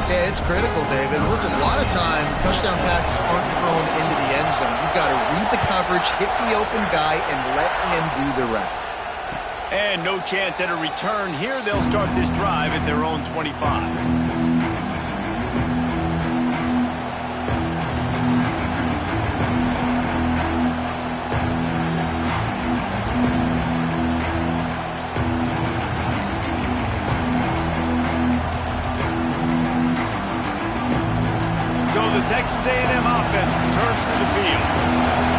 Yeah, it's critical, David. Listen, a lot of times touchdown passes aren't thrown into the end zone. You've got to read the coverage, hit the open guy, and let him do the rest. And no chance at a return here. They'll start this drive at their own 25. So the Texas A&M offense returns to the field.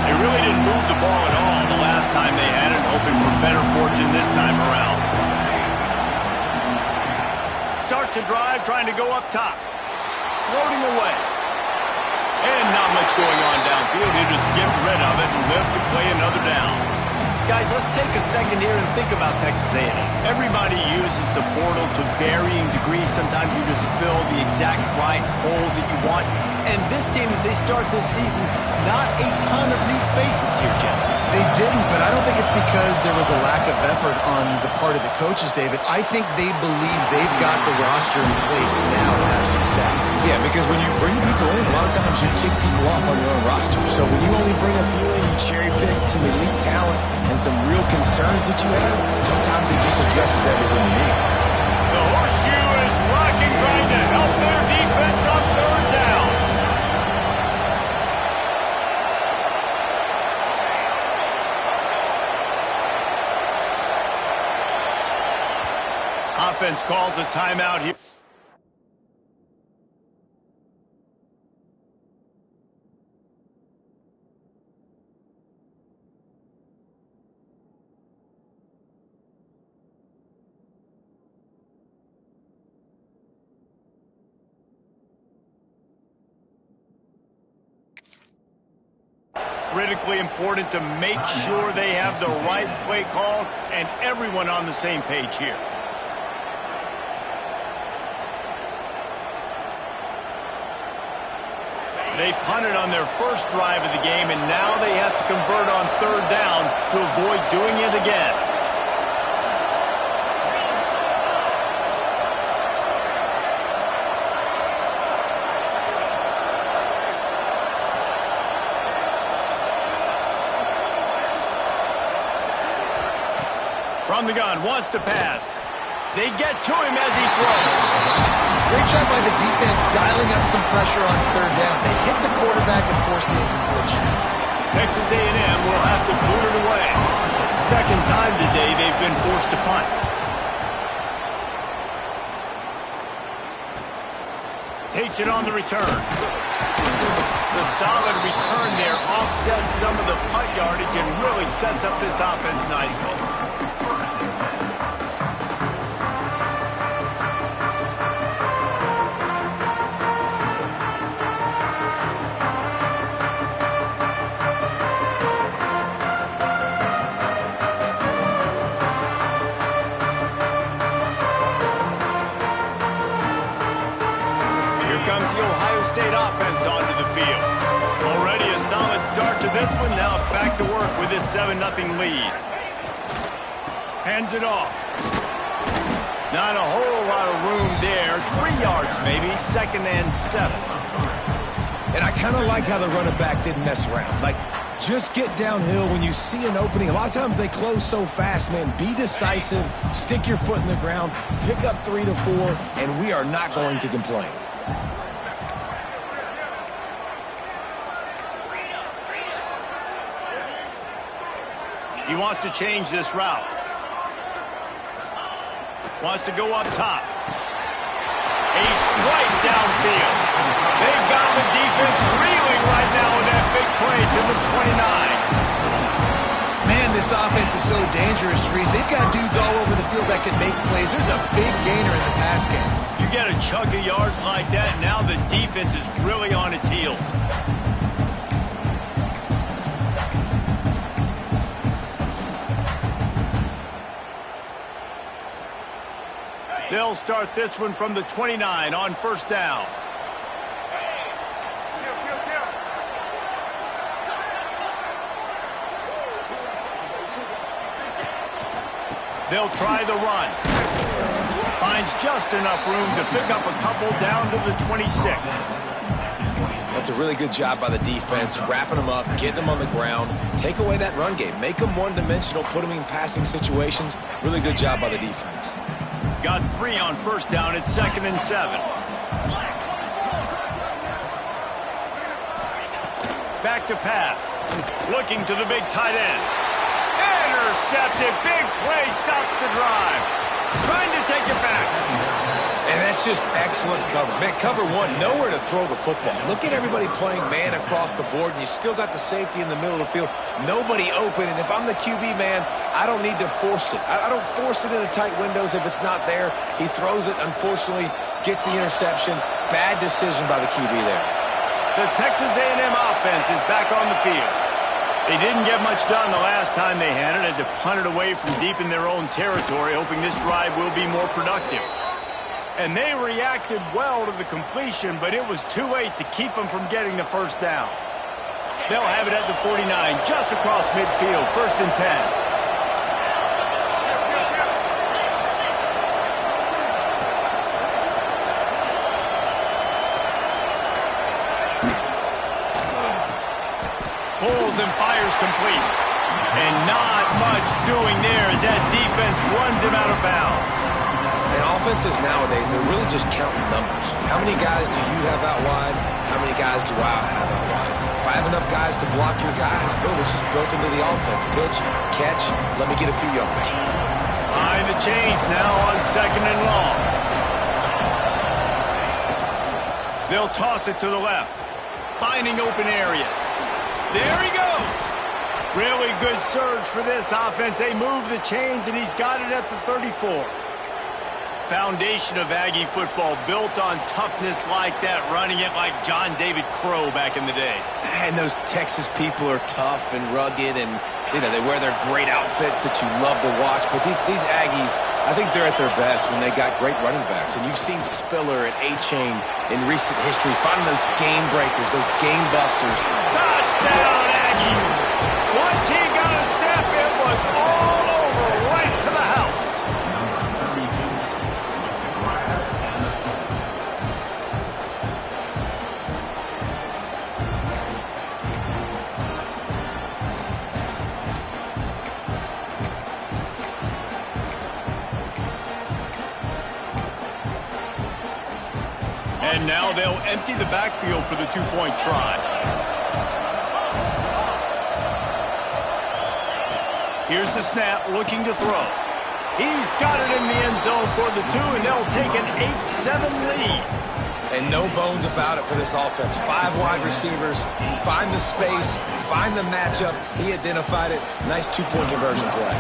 They really didn't move the ball at all the last time they had it, hoping for better fortune this time around. Starts a drive, trying to go up top. Floating away. And not much going on downfield. He'll just get rid of it and live to play another down. Guys, let's take a second here and think about Texas A&M. Everybody uses the portal to varying degrees. Sometimes you just fill the exact right hole that you want. And this team, as they start this season, not a ton of new faces here, Jesse. They didn't, but I don't think it's because there was a lack of effort on the part of the coaches, David. I think they believe they've got the roster in place now to have success. Yeah, because when you bring people in, a lot of times you tick people off on your own roster. So when you only bring a few in, you cherry pick some elite talent and some real concerns that you have, sometimes it just addresses everything you need. The horseshoe is rocking, trying to help their defense on third down. Offense calls a timeout here. Critically important to make sure they have the right play call and everyone on the same page here. They punted on their first drive of the game, and now they have to convert on third down to avoid doing it again. From the gun, wants to pass. They get to him as he throws. Great job by the defense dialing up some pressure on third down. They hit the quarterback and forced the incompletion. Texas A&M will have to boot it away. Second time today they've been forced to punt. Takes it on the return. The solid return there offsets some of the punt yardage and really sets up this offense nicely. Comes the Ohio State offense onto the field. Already a solid start to this one. Now back to work with this 7-0 lead. Hands it off. Not a whole lot of room there. 3 yards maybe. 2nd and 7. And I kind of like how the running back didn't mess around. Like, just get downhill when you see an opening. A lot of times they close so fast, man. Be decisive. Stick your foot in the ground. Pick up 3 to 4, and we are not going to complain. He wants to change this route. Wants to go up top. A strike downfield. They've got the defense reeling right now with that big play to the 29. Man, this offense is so dangerous, Reese. They've got dudes all over the field that can make plays. There's a big gainer in the pass game. You get a chunk of yards like that, now the defense is really on its heels. They'll start this one from the 29 on first down. They'll try the run. finds just enough room to pick up a couple down to the 26. That's a really good job by the defense, wrapping them up, getting them on the ground, take away that run game, make them one-dimensional, put them in passing situations. Really good job by the defense. Got 3 on first down at 2nd and 7. Back to pass. Looking to the big tight end. Intercepted. Big play stops the drive. Trying to take it back. And that's just excellent cover. Man, cover one, nowhere to throw the football. Look at everybody playing man across the board, and you still got the safety in the middle of the field. Nobody open, and if I'm the QB, man, I don't need to force it. I don't force it into tight windows if it's not there. He throws it, unfortunately, gets the interception. Bad decision by the QB there. The Texas A&M offense is back on the field. They didn't get much done the last time they had it, and to punt it away from deep in their own territory, hoping this drive will be more productive. And they reacted well to the completion, but it was too late to keep them from getting the first down. They'll have it at the 49, just across midfield, 1st and 10. Pulls and fires complete. And not much doing there as that defense runs him out of bounds. And offenses nowadays, they're really just counting numbers. How many guys do you have out wide? How many guys do I have out wide? If I have enough guys to block your guys, boom, it's just built into the offense. Pitch, catch, let me get a few yards. Behind the chains now on 2nd and long. They'll toss it to the left. Finding open areas. There he goes. Really good surge for this offense. They move the chains, and he's got it at the 34. Foundation of Aggie football built on toughness like that, running it like John David Crow back in the day. And those Texas people are tough and rugged, and you know they wear their great outfits that you love to watch. But these Aggies, I think they're at their best when they got great running backs. And you've seen Spiller and A-Chain in recent history finding those game breakers, those game busters. Touchdown, Aggie! Once he got a step, it was all over, right to the house. And now they'll empty the backfield for the 2-point try. Here's the snap, looking to throw. He's got it in the end zone for the 2, and they'll take an 8-7 lead. And no bones about it for this offense. 5 wide receivers, find the space, find the matchup. He identified it. Nice 2-point conversion play.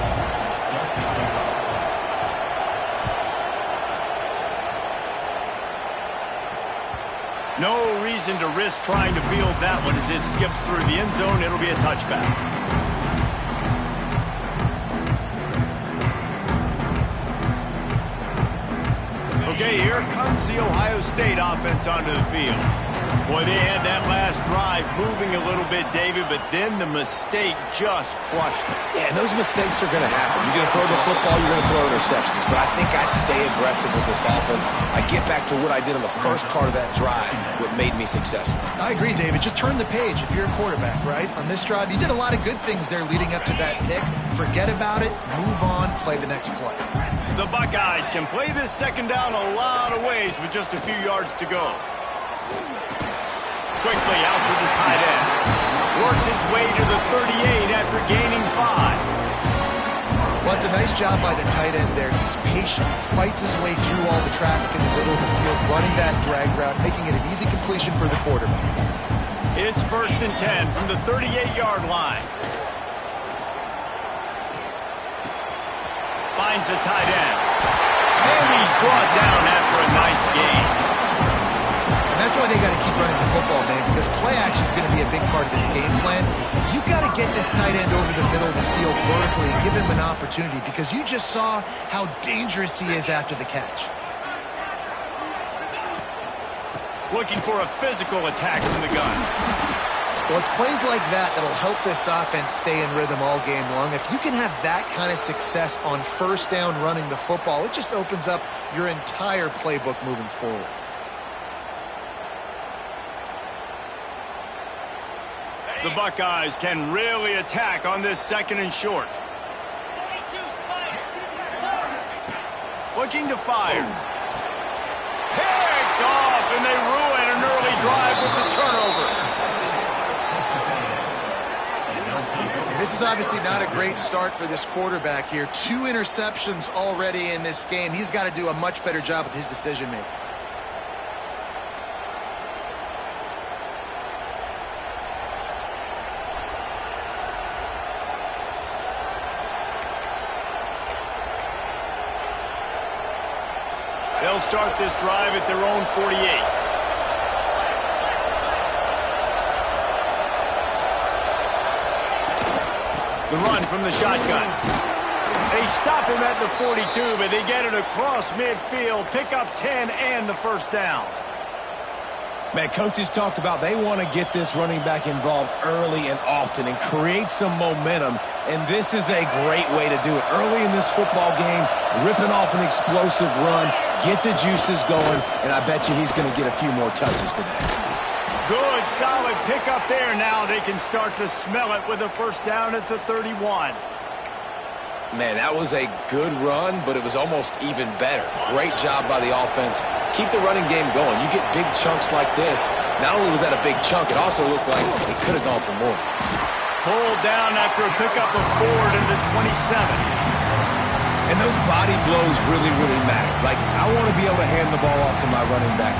No reason to risk trying to field that one as it skips through the end zone. It'll be a touchback. Okay, here comes the Ohio State offense onto the field. Boy, they had that last drive moving a little bit, David, but then the mistake just crushed them. Yeah, and those mistakes are going to happen. You're going to throw the football, you're going to throw interceptions. But I think I stay aggressive with this offense. I get back to what I did on the first part of that drive, what made me successful. I agree, David. Just turn the page if you're a quarterback, right? On this drive, you did a lot of good things there leading up to that pick. Forget about it, move on, play the next play. The Buckeyes can play this second down a lot of ways with just a few yards to go. Quickly out to the tight end. Works his way to the 38 after gaining 5. Well, it's a nice job by the tight end there. He's patient, fights his way through all the traffic in the middle of the field, running that drag route, making it an easy completion for the quarterback. It's 1st and 10 from the 38-yard line. Finds the tight end. And he's brought down after a nice gain. And that's why they got to keep running the football, man, because play action is going to be a big part of this game plan. You've got to get this tight end over the middle of the field vertically and give him an opportunity, because you just saw how dangerous he is after the catch. Looking for a physical attack from the gun. Well, it's plays like that that'll help this offense stay in rhythm all game long. If you can have that kind of success on first down running the football, it just opens up your entire playbook moving forward. The Buckeyes can really attack on this 2nd and short. Looking to fire. Picked off, and they ruin an early drive with the turnover. This is obviously not a great start for this quarterback here. 2 interceptions already in this game. He's got to do a much better job with his decision-making. They'll start this drive at their own 48. The run from the shotgun. They stop him at the 42, but they get it across midfield, pick up 10 and the first down. Man, coaches talked about they want to get this running back involved early and often and create some momentum, and this is a great way to do it. Early in this football game, ripping off an explosive run, get the juices going, and I bet you he's going to get a few more touches today. Good, solid pickup there. Now they can start to smell it with a first down at the 31. Man, that was a good run, but it was almost even better. Great job by the offense. Keep the running game going. You get big chunks like this. Not only was that a big chunk, it also looked like it could have gone for more. Pulled down after a pickup of Ford into 27. And those body blows really, really matter. Like, I want to be able to hand the ball off to my running back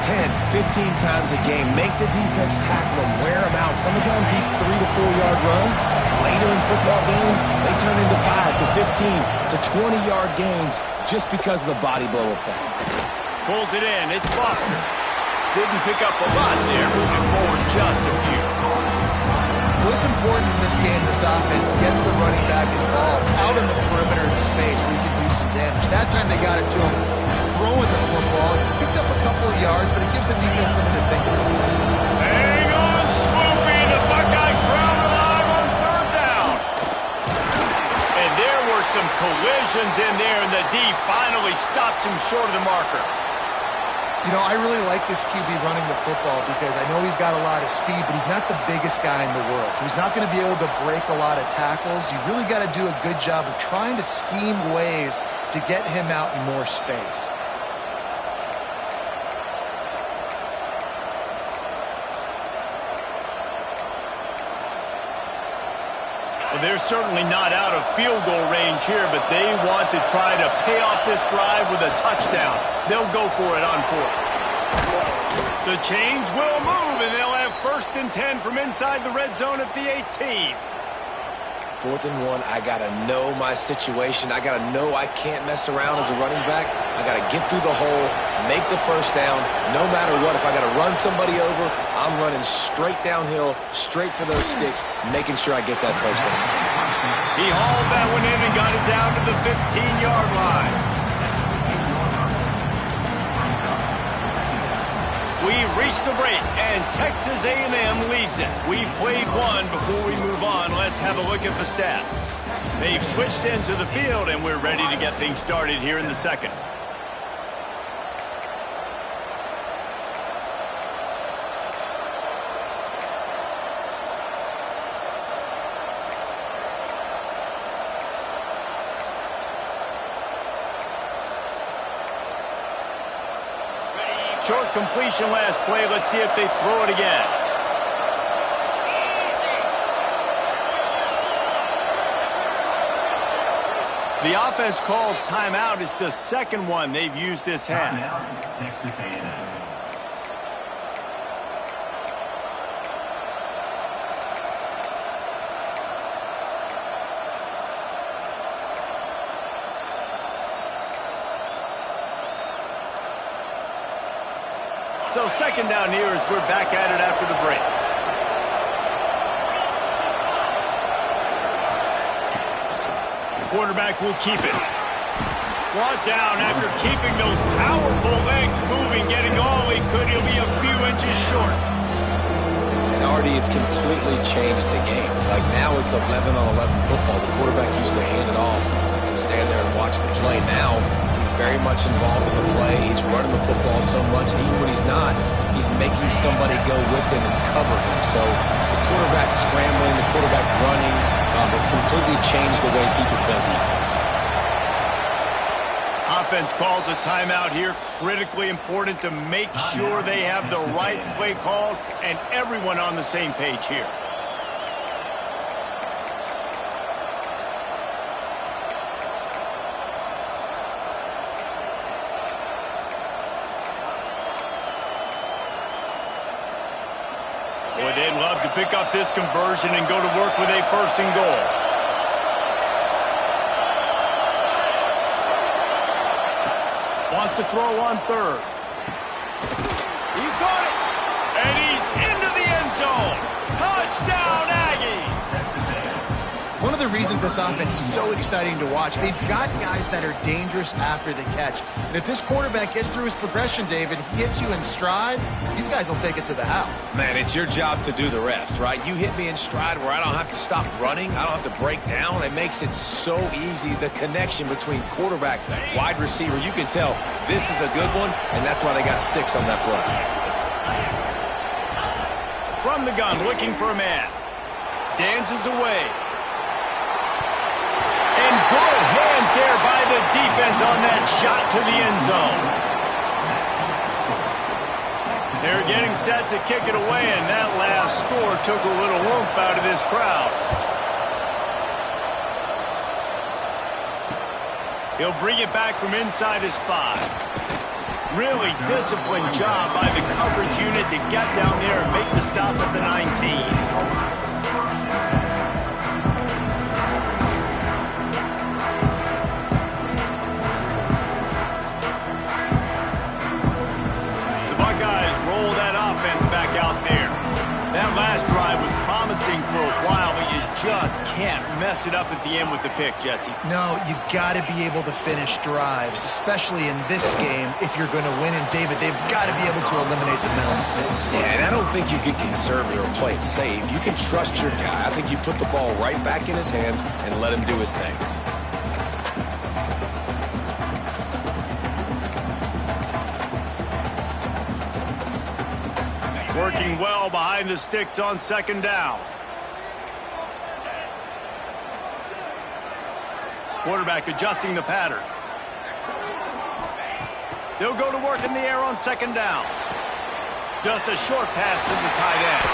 10, 15 times a game. Make the defense tackle them, wear them out. Sometimes these 3 to 4 yard runs, later in football games, they turn into 5 to 15 to 20 yard gains just because of the body blow effect. Pulls it in. It's Foster. Didn't pick up a lot there, moving forward just a few. What's important in this game, this offense gets the running back involved out in the perimeter of the space where he can do some damage. That time they got it to him throwing the football. Picked up a couple of yards, but it gives the defense something to think about. Hang on, Swoopy. The Buckeye crowd alive on 3rd down. And there were some collisions in there, and the D finally stops him short of the marker. You know, I really like this QB running the football because I know he's got a lot of speed, but he's not the biggest guy in the world. So he's not going to be able to break a lot of tackles. You really got to do a good job of trying to scheme ways to get him out in more space. Well, they're certainly not out of field goal range here, but they want to try to pay off this drive with a touchdown. They'll go for it on 4th. The change will move, and they'll have 1st and 10 from inside the red zone at the 18. 4th and 1, I got to know my situation. I got to know I can't mess around as a running back. I got to get through the hole, make the first down, no matter what. If I got to run somebody over, I'm running straight downhill, straight for those sticks, making sure I get that first down. He hauled that one in and got it down to the 15-yard line. We've reached the break, and Texas A&M leads it. We've played one. Before we move on, let's have a look at the stats. They've switched into the field, and we're ready to get things started here in the 2nd. Short completion last play. Let's see if they throw it again. The offense calls timeout. It's the 2nd one they've used this half. Texas A&M. So 2nd down here as we're back at it after the break. Quarterback will keep it. Brought down after keeping those powerful legs moving, getting all he could. He'll be a few inches short. And Marty, it's completely changed the game. Like now it's 11-on-11 football. The quarterback used to hand it off and stand there and watch the play. Now he's very much involved in the play. He's running the football so much, and even when he's not, he's making somebody go with him and cover him. So the quarterback scrambling, the quarterback running has completely changed the way people play defense. Offense calls a timeout here. Critically important to make sure they have the right play called and everyone on the same page here. Boy, they'd love to pick up this conversion and go to work with a 1st and goal. Wants to throw on 3rd. He got it. And he's into the end zone. Touchdown, Aggies. One of the reasons this offense is so exciting to watch, they've got guys that are dangerous after the catch. And if this quarterback gets through his progression, David, hits you in stride, these guys will take it to the house. Man, it's your job to do the rest, right? You hit me in stride where I don't have to stop running. I don't have to break down. It makes it so easy. The connection between quarterback, wide receiver, you can tell this is a good one, and that's why they got 6 on that play. From the gun, looking for a man. Dances away. And good hands there by the defense on that shot to the end zone. They're getting set to kick it away, and that last score took a little oomph out of this crowd. He'll bring it back from inside his 5. Really disciplined job by the coverage unit to get down there and make the stop at the 19. That last drive was promising for a while, but you just can't mess it up at the end with the pick, Jesse. No, you got to be able to finish drives, especially in this game if you're going to win. And, David, they've got to be able to eliminate the mental mistakes. Yeah, and I don't think you get conservative or play it safe. You can trust your guy. I think you put the ball right back in his hands and let him do his thing. Working well behind the sticks on 2nd down. Quarterback adjusting the pattern. They'll go to work in the air on 2nd down. Just a short pass to the tight end.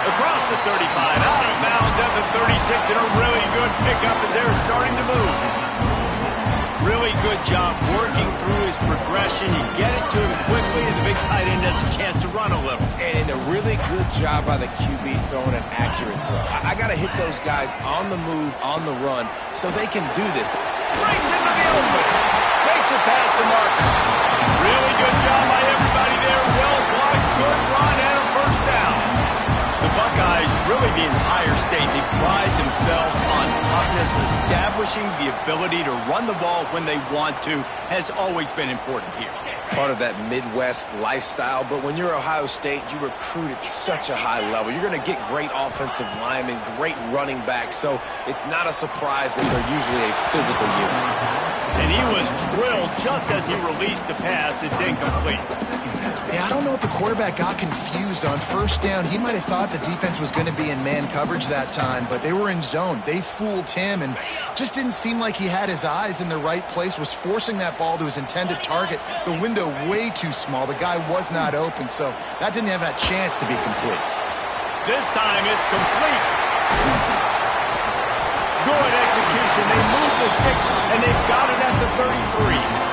Across the 35, out of bounds at the 36, and a really good pickup as they're starting to move. Really good job working through his progression. You get it to him quickly, and the big tight end has a chance to run a little. And a really good job by the QB throwing an accurate throw. I got to hit those guys on the move, on the run, so they can do this. Brings him to the open. Makes it past the marker. Really good job by everybody there. Well blocked, good run, and a 1st down. The Buckeyes, really the entire state, they pride themselves on toughness. Establishing the ability to run the ball when they want to has always been important here. Part of that Midwest lifestyle, but when you're Ohio State, you recruit at such a high level. You're going to get great offensive linemen, great running backs, so it's not a surprise that they're usually a physical unit. And he was drilled just as he released the pass. It's incomplete. Yeah, I don't know if the quarterback got confused on 1st down. He might have thought the defense was going to be in man coverage that time, but they were in zone. They fooled him and just didn't seem like he had his eyes in the right place, was forcing that ball to his intended target. The window way too small. The guy was not open, so that didn't have that chance to be complete. This time it's complete. Good execution. They move the sticks, and they've got it at the 33.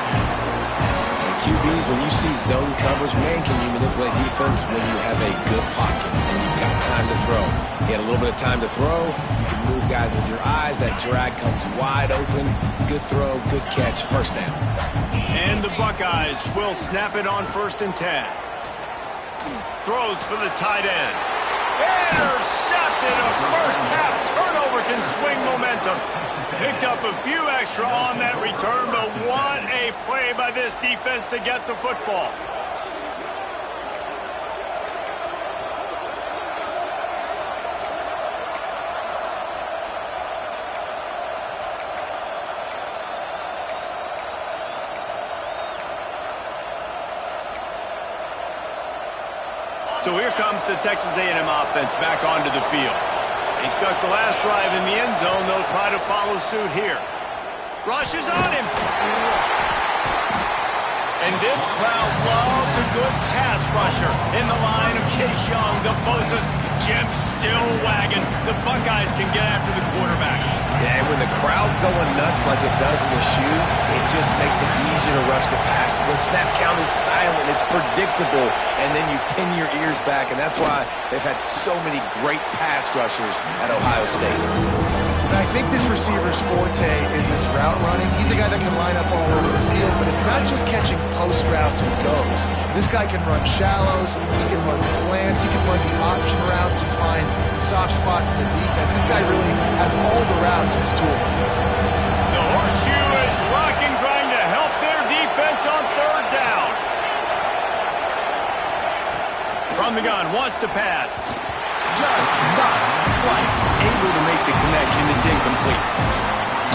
QBs, when you see zone coverage, man, can you manipulate defense when you have a good pocket and you've got time to throw. You had a little bit of time to throw. You can move guys with your eyes. That drag comes wide open. Good throw, good catch, 1st down. And the Buckeyes will snap it on 1st and 10. Throws for the tight end. Intercepted. A 1st half turnover can swing momentum. Picked up a few extra on that return, but what a play by this defense to get the football. So here comes the Texas A&M offense back onto the field. They stuck the last drive in the end zone. They'll try to follow suit here. Rush is on him. And this crowd loves a good pass rusher in the line of Chase Young, the Bosa's, Jim still wagging. The Buckeyes can get after the quarterback. Yeah, and when the crowd's going nuts like it does in the shoe, it just makes it easier to rush the pass. The snap count is silent. It's predictable. And then you pin your ears back, and that's why they've had so many great pass rushers at Ohio State. And I think this receiver's forte is his route running. He's a guy that can line up all over the field, but it's not just catching post routes and goes. This guy can run shallows, he can run slants, he can run the option routes and find soft spots in the defense. This guy really has all the routes in his toolbox. The horseshoe is rocking, trying to help their defense on third down. From the gun, wants to pass. Just not quite able to make the connection. It's incomplete.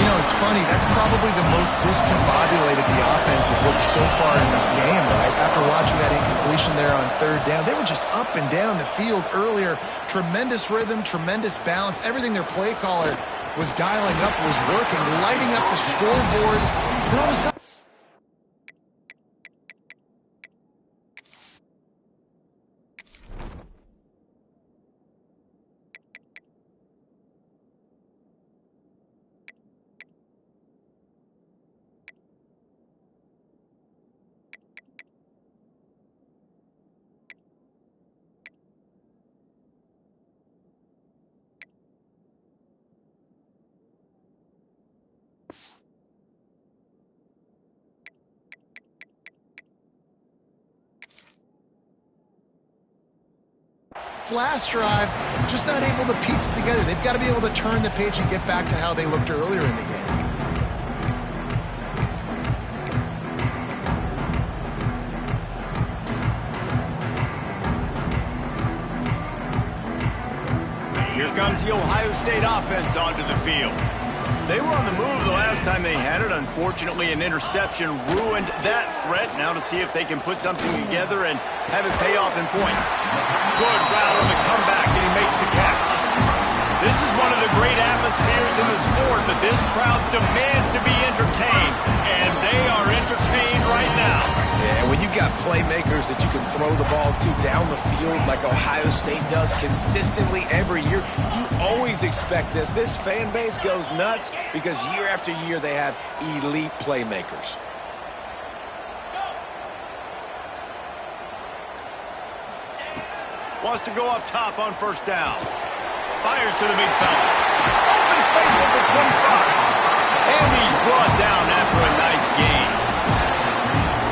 You know, it's funny. That's probably the most discombobulated the offense has looked so far in this game, right? After watching that incompletion there on third down, they were just up and down the field earlier. Tremendous rhythm, tremendous balance. Everything their play caller was dialing up was working, lighting up the scoreboard. And all of a sudden, last drive, just not able to piece it together. They've got to be able to turn the page and get back to how they looked earlier in the game. Here comes the Ohio State offense onto the field. They were on the move the last time they had it. Unfortunately, an interception ruined that threat. Now to see if they can put something together and have it pay off in points. Good route on the comeback, and he makes the catch. This is one of the great atmospheres in the sport, but this crowd demands to be entertained, and they are entertained right now. Yeah, when you've got playmakers that you can throw the ball to down the field like Ohio State does consistently every year, you always expect this. This fan base goes nuts because year after year they have elite playmakers. Wants to go up top on first down. Fires to the big fella. Open space at the 25. And he's brought down after a nice gain.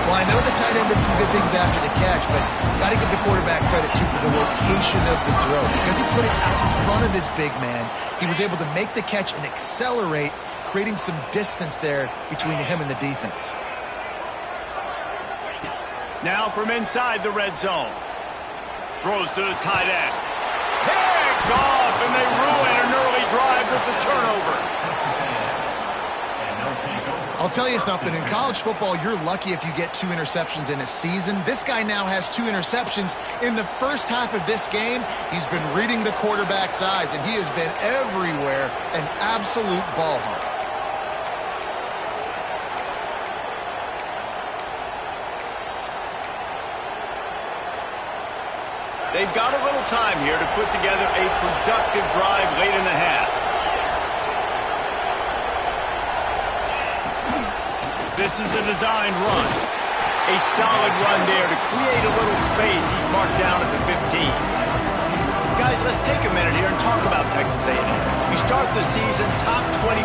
Well, I know the tight end did some good things after the catch, but got to give the quarterback credit, too, for the location of the throw. Because he put it out in front of his big man, he was able to make the catch and accelerate, creating some distance there between him and the defense. Now from inside the red zone. Throws to the tight end. Picked off, and they ruin an early drive with the turnover. I'll tell you something. In college football, you're lucky if you get 2 interceptions in a season. This guy now has 2 interceptions. In the first half of this game, he's been reading the quarterback's eyes, and he has been everywhere, an absolute ball hawk. They've got a little time here to put together a productive drive late in the half. This is a designed run. A solid run there to create a little space. He's marked down at the 15. Guys, let's take a minute here and talk about Texas A&M. You start the season top 25.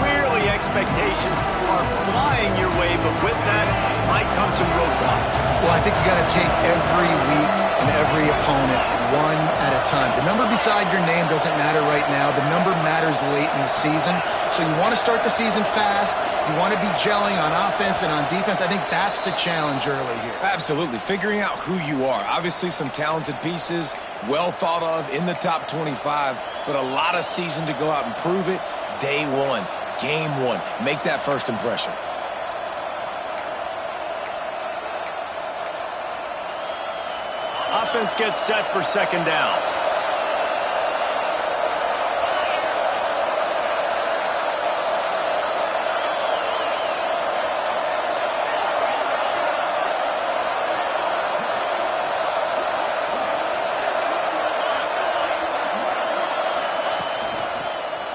Clearly expectations are flying your way, but with that might come some roadblocks. Well, I think you got to take every week and every opponent one at a time. The number beside your name doesn't matter right now. The number matters late in the season. So you want to start the season fast. You want to be gelling on offense and on defense. I think that's the challenge early here. Absolutely. Figuring out who you are. Obviously some talented pieces, well thought of in the top 25, but a lot of season to go out and prove it. Day one, game one. Make that first impression. offense gets set for second down.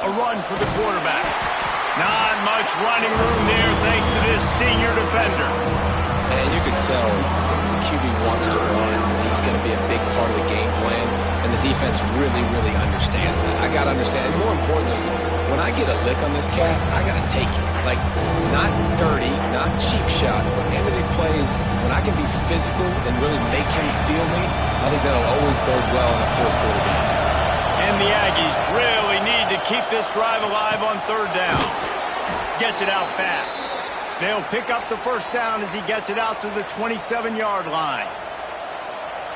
A run for the quarterback. Not much running room there thanks to this senior defender. And you can tell the QB wants to run. He's going to be a big part of the game plan. And the defense really, really understands that. I got to understand. And more importantly, when I get a lick on this cat, I got to take it. Like, not dirty, not cheap shots, but end-of-the plays, when I can be physical and really make him feel me, I think that'll always bode well in the fourth quarter game. And the Aggies really need to keep this drive alive on third down. Gets it out fast. They'll pick up the first down as he gets it out to the 27-yard line.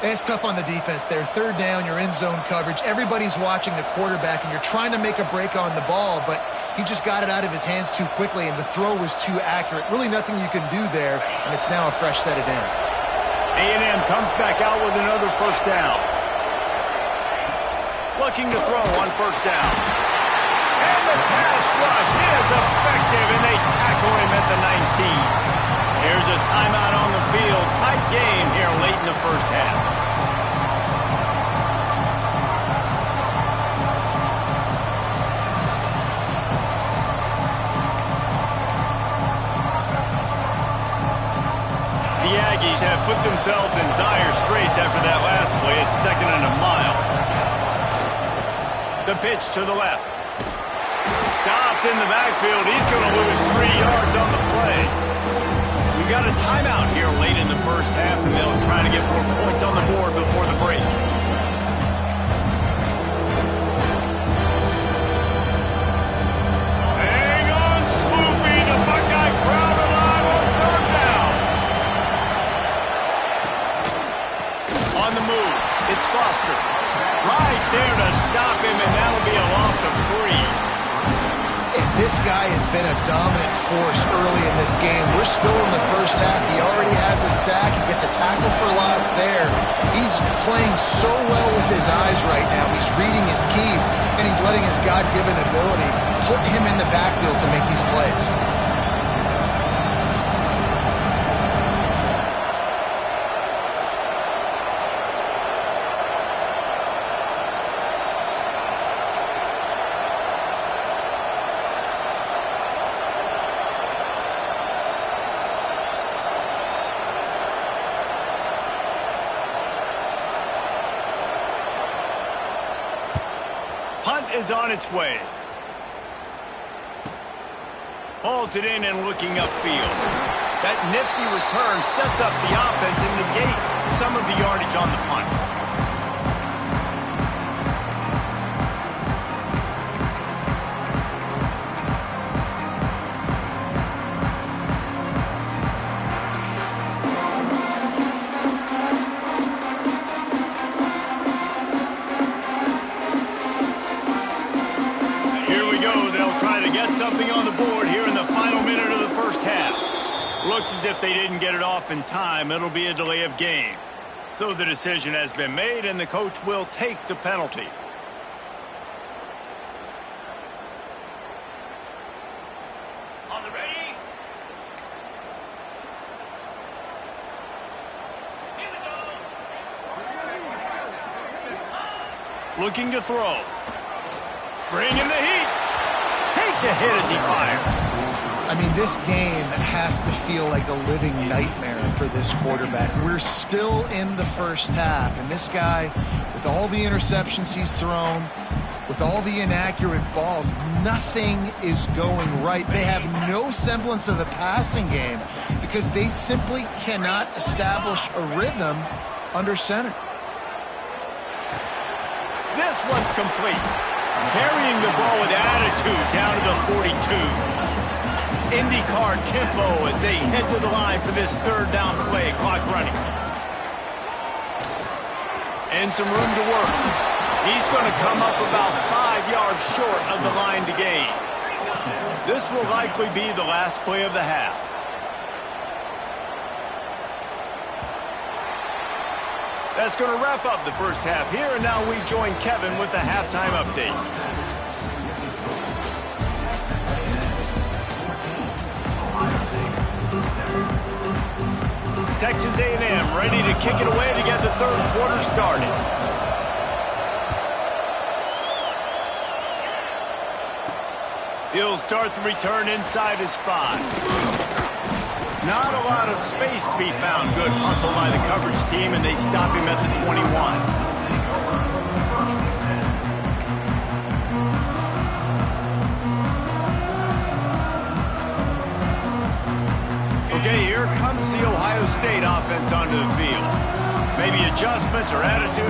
It's tough on the defense there. Third down, you're in zone coverage. Everybody's watching the quarterback, and you're trying to make a break on the ball, but he just got it out of his hands too quickly, and the throw was too accurate. Really nothing you can do there, and it's now a fresh set of downs. A&M comes back out with another first down. Looking to throw on first down. And the pass rush is effective, and they tackle him at the 19. Here's a timeout on the field. Tight game here late in the first half. The Aggies have put themselves in dire straits after that last play. It's 2nd and a mile. The pitch to the left. Stopped in the backfield. He's going to lose 3 yards on the play. We've got a timeout here late in the first half, and they'll try to get more points on the board before the break. Hang on, Sloopy. The Buckeye crowd alive on third down. On the move, it's Foster. Right there to stop him, and that'll be a loss of 3. And this guy has been a dominant force early in this game. We're still in the first half. He already has a sack. He gets a tackle for loss there. He's playing so well with his eyes right now. He's reading his keys, and he's letting his God-given ability put him in the backfield to make these plays. Punt is on its way. Hauls it in and looking upfield. That nifty return sets up the offense and negates some of the yardage on the punt. Something on the board here in the final minute of the first half. Looks as if they didn't get it off in time. It'll be a delay of game. So the decision has been made, and the coach will take the penalty. On the ready. Here we go. Looking to throw. Bringing the heat. Takes a hit as he fires. I mean, this game has to feel like a living nightmare for this quarterback. We're still in the first half, and this guy, with all the interceptions he's thrown, with all the inaccurate balls, nothing is going right. They have no semblance of a passing game because they simply cannot establish a rhythm under center. This one's complete. Carrying the ball with attitude down to the 42. IndyCar tempo as they head to the line for this third down play. Clock running. And some room to work. He's going to come up about 5 yards short of the line to gain. This will likely be the last play of the half. 1 That's going to wrap up the first half here, and now we join Kevin with the halftime update. Texas A&M ready to kick it away to get the third quarter started. He'll start the return inside his 5. Not a lot of space to be found. Good hustle by the coverage team, and they stop him at the 21. Okay, here comes the Ohio State offense onto the field. Maybe adjustments or attitude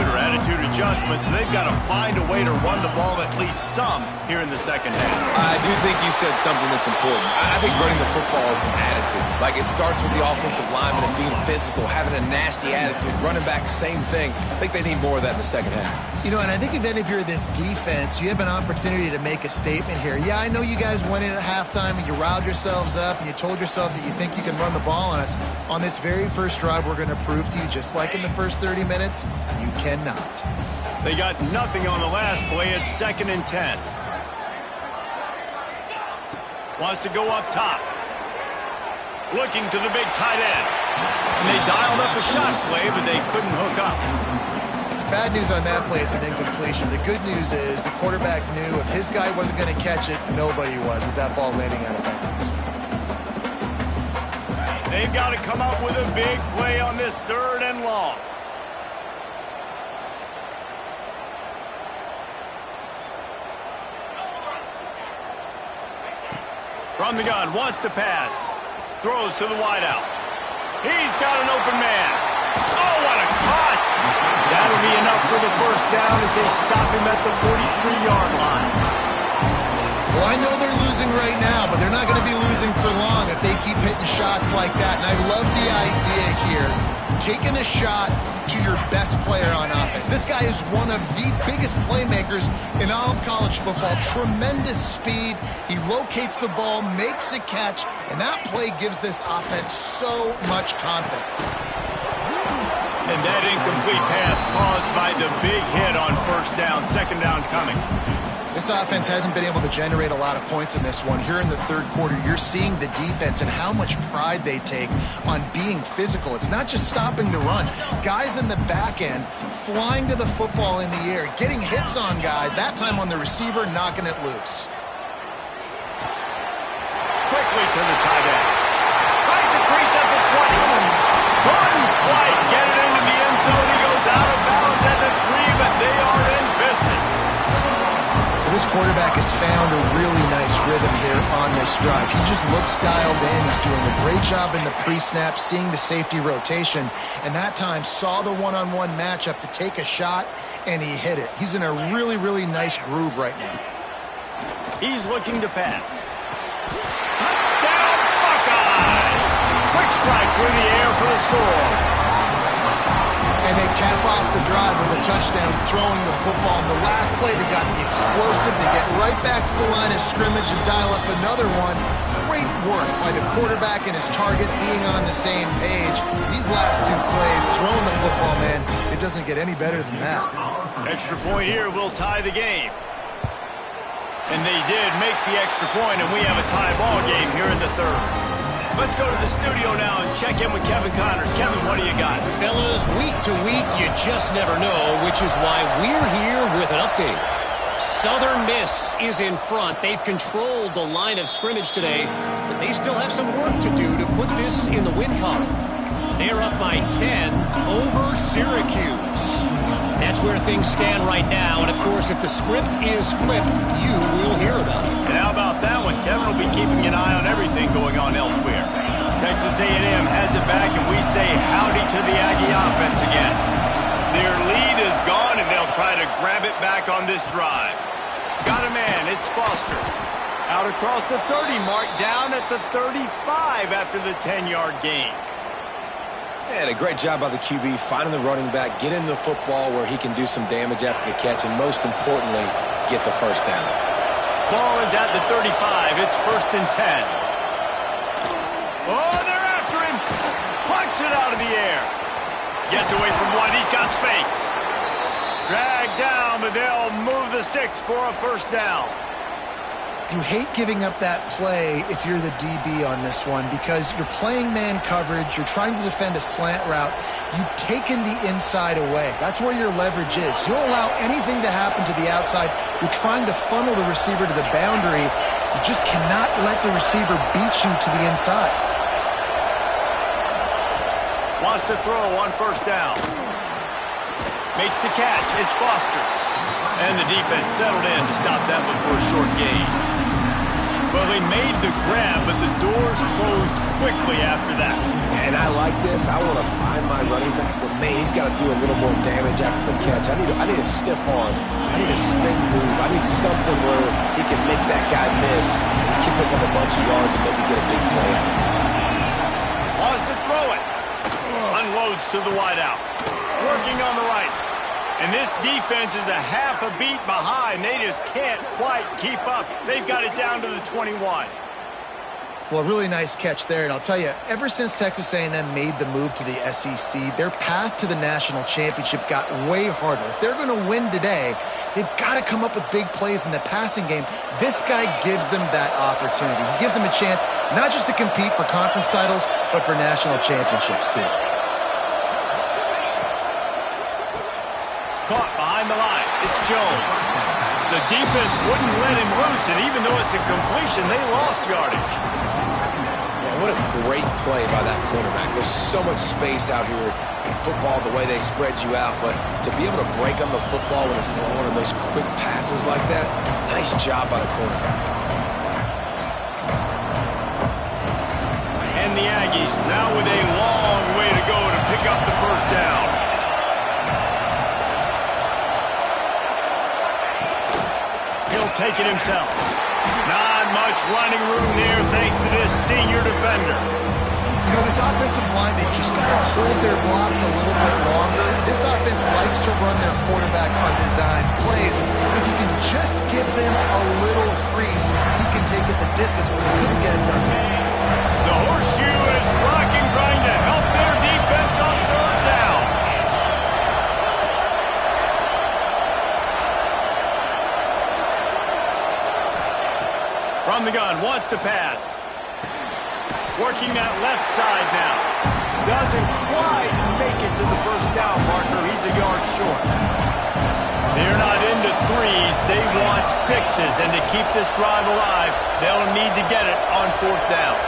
adjustments. They've got to find a way to run the ball at least some here in the second half. I do think you said something that's important. I think running the football is an attitude. Like, it starts with the offensive lineman and being physical, having a nasty attitude. Running back, same thing. I think they need more of that in the second half. You know, and I think even if you're this defense, you have an opportunity to make a statement here. Yeah, I know you guys went in at halftime and you riled yourselves up and you told yourself that you think you can run the ball on us. On this very first drive, we're going to prove to you, just like in the first 30 minutes, you cannot. They got nothing on the last play. It's 2nd and 10. Wants to go up top. Looking to the big tight end. And they dialed up a shot play, but they couldn't hook up. Bad news on that play, it's an incompletion. The good news is the quarterback knew if his guy wasn't going to catch it, nobody was with that ball landing out of bounds. They've got to come up with a big play on this 3rd and long. From the gun, wants to pass. Throws to the wideout. He's got an open man. Oh, what a cut! That'll be enough for the first down as they stop him at the 43-yard line. Well, I know they're losing right now, but they're not going to be losing for long if they keep hitting shots like that. And I love the idea here, taking a shot to your best player on offense. This guy is one of the biggest playmakers in all of college football. Tremendous speed. He locates the ball, makes a catch, and that play gives this offense so much confidence. And that incomplete pass caused by the big hit on first down. 2nd down coming. This offense hasn't been able to generate a lot of points in this one. Here in the 3rd quarter, you're seeing the defense and how much pride they take on being physical. It's not just stopping the run. Guys in the back end flying to the football in the air, getting hits on guys, that time on the receiver, knocking it loose. Quickly to the tight end. Finds a crease at the 20. Couldn't quite get it into the end zone. He goes out of bounds at the 3, but they are in business. This quarterback has found a really nice rhythm here on this drive. He just looks dialed in. He's doing a great job in the pre-snap, seeing the safety rotation, and that time saw the one-on-one matchup to take a shot, and he hit it. He's in a really, really nice groove right now. He's looking to pass. Touchdown, Buckeyes! Quick strike through the air for the score. And they cap off the drive with a touchdown, throwing the football. In the last play, they got the explosive. They get right back to the line of scrimmage and dial up another one. Great work by the quarterback and his target being on the same page. These last 2 plays, throwing the football, man, it doesn't get any better than that. Extra point here will tie the game. And they did make the extra point, and we have a tie ball game here in the 3rd. Let's go to the studio now and check in with Kevin Connors. Kevin, what do you got? Fellas, week to week, you just never know, which is why we're here with an update. Southern Miss is in front. They've controlled the line of scrimmage today, but they still have some work to do to put this in the win column. They're up by 10 over Syracuse. That's where things stand right now, and of course, if the script is flipped, you will hear about it. And how about that one? Kevin will be keeping an eye on everything going on elsewhere. Texas A&M has it back, and we say howdy to the Aggie offense again. Their lead is gone, and they'll try to grab it back on this drive. Got a man, it's Foster. Out across the 30 mark, down at the 35 after the 10-yard gain. And a great job by the QB, finding the running back, getting the football where he can do some damage after the catch, and most importantly, get the first down. Ball is at the 35. It's 1st and 10. Oh, they're after him. Punts it out of the air. Gets away from one. He's got space. Dragged down, but they'll move the sticks for a first down. You hate giving up that play if you're the DB on this one because you're playing man coverage, you're trying to defend a slant route, you've taken the inside away. That's where your leverage is. You'll allow anything to happen to the outside. You're trying to funnel the receiver to the boundary. You just cannot let the receiver beat you to the inside. Wants to throw on first down. Makes the catch. It's Foster. And the defense settled in to stop that one for a short gain. Well, they made the grab, but the doors closed quickly after that. And I like this. I want to find my running back, but man, he's got to do a little more damage after the catch. I need a stiff arm. I need a spin move. I need something where he can make that guy miss and keep up a bunch of yards and maybe get a big play out of it. Wants to throw it. Unloads to the wideout. Working on the right. And this defense is a half a beat behind. They just can't quite keep up. They've got it down to the 21. Well, really nice catch there. And I'll tell you, ever since Texas A&M made the move to the SEC, their path to the national championship got way harder. If they're going to win today, they've got to come up with big plays in the passing game. This guy gives them that opportunity. He gives them a chance not just to compete for conference titles, but for national championships, too. Caught behind the line. It's Jones. The defense wouldn't let him loose, and even though it's a completion, they lost yardage. Man, what a great play by that quarterback. There's so much space out here in football, the way they spread you out, but to be able to break on the football when it's thrown and those quick passes like that, nice job by the quarterback. And the Aggies now with a long way to go to pick up the first down. He'll take it himself. Not much running room there thanks to this senior defender. You know, this offensive line, they just got to hold their blocks a little bit longer. This offense likes to run their quarterback on design plays. If you can just give them a little crease, he can take it the distance, but he couldn't get it done. The horseshoe is rocking, trying to help their defense on third down. From the gun, wants to pass. Working that left side now. Doesn't quite make it to the first down marker. He's a yard short. They're not into threes. They want sixes. And to keep this drive alive, they'll need to get it on fourth down.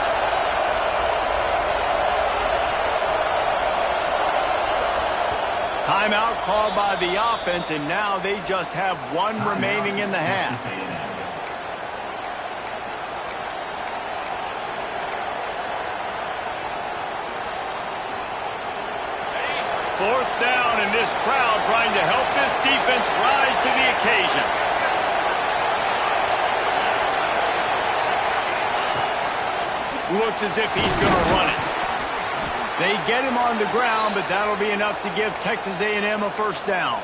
Timeout called by the offense, and now they just have one remaining in the half. Fourth down, and this crowd trying to help this defense rise to the occasion. Looks as if he's going to run it. They get him on the ground, but that'll be enough to give Texas A&M a first down.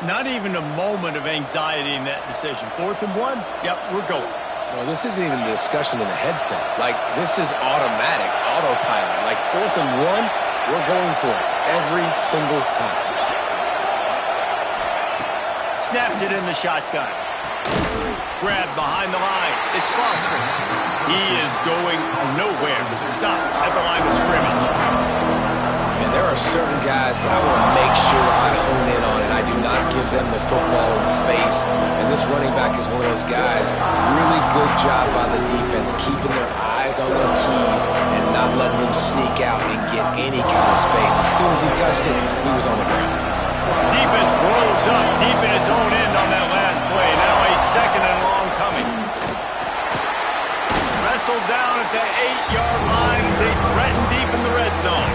Not even a moment of anxiety in that decision. 4th and 1, yep, we're going. Well, this isn't even a discussion in the headset. Like, this is automatic, autopilot. Like, 4th and 1, we're going for it every single time. Snapped it in the shotgun. Grabbed behind the line. It's Foster. He is going nowhere. Stop at the line of scrimmage. And there are certain guys that I want to make sure I hone in on, and I do not give them the football in space. And this running back is one of those guys. Really good job by the defense, keeping their eyes on their keys and not letting them sneak out and get any kind of space. As soon as he touched it, he was on the ground. Defense rolls up deep in its own end on that last play. Now a second and long coming. Wrestled down at the 8-yard line as they threaten deep in the red zone.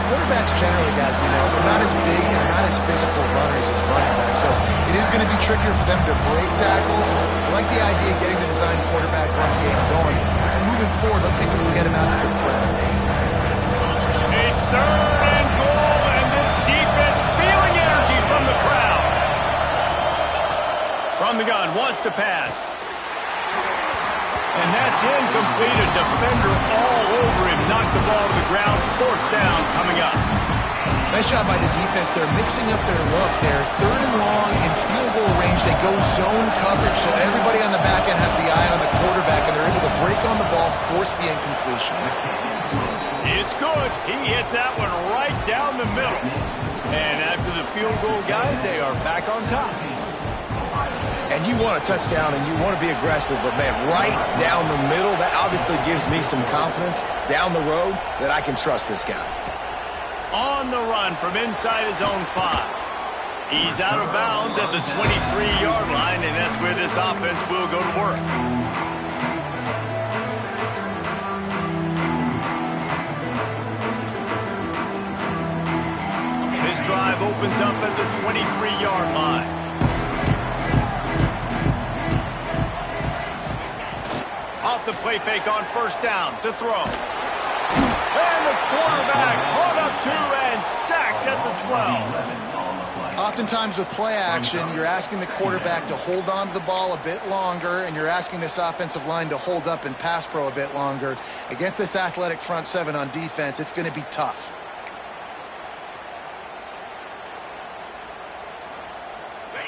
Quarterbacks generally, guys, we know, they're not as big and not as physical runners as running backs, so it is going to be trickier for them to break tackles. I like the idea of getting the design quarterback run game going. And moving forward, let's see if we can get him out to the quick. A third and goal, and this defense feeling energy from the crowd. From the gun, wants to pass. And that's It's incomplete. A defender all over him. Knocked the ball to the ground. 4th down coming up. Nice job by the defense. They're mixing up their look. They're 3rd and long in field goal range. They go zone coverage, so everybody on the back end has the eye on the quarterback, and they're able to break on the ball, force the incompletion. It's good. He hit that one right down the middle. And after the field goal, guys, they are back on top. And you want a touchdown and you want to be aggressive, but, man, right down the middle, that obviously gives me some confidence down the road that I can trust this guy. On the run from inside his own 5. He's out of bounds at the 23-yard line, and that's where this offense will go to work. This drive opens up at the 23-yard line. Off the play fake on 1st down to throw. And the quarterback caught up to and sacked at the 12. Oftentimes with play action, you're asking the quarterback to hold on to the ball a bit longer, and you're asking this offensive line to hold up in pass pro a bit longer. Against this athletic front 7 on defense, it's going to be tough.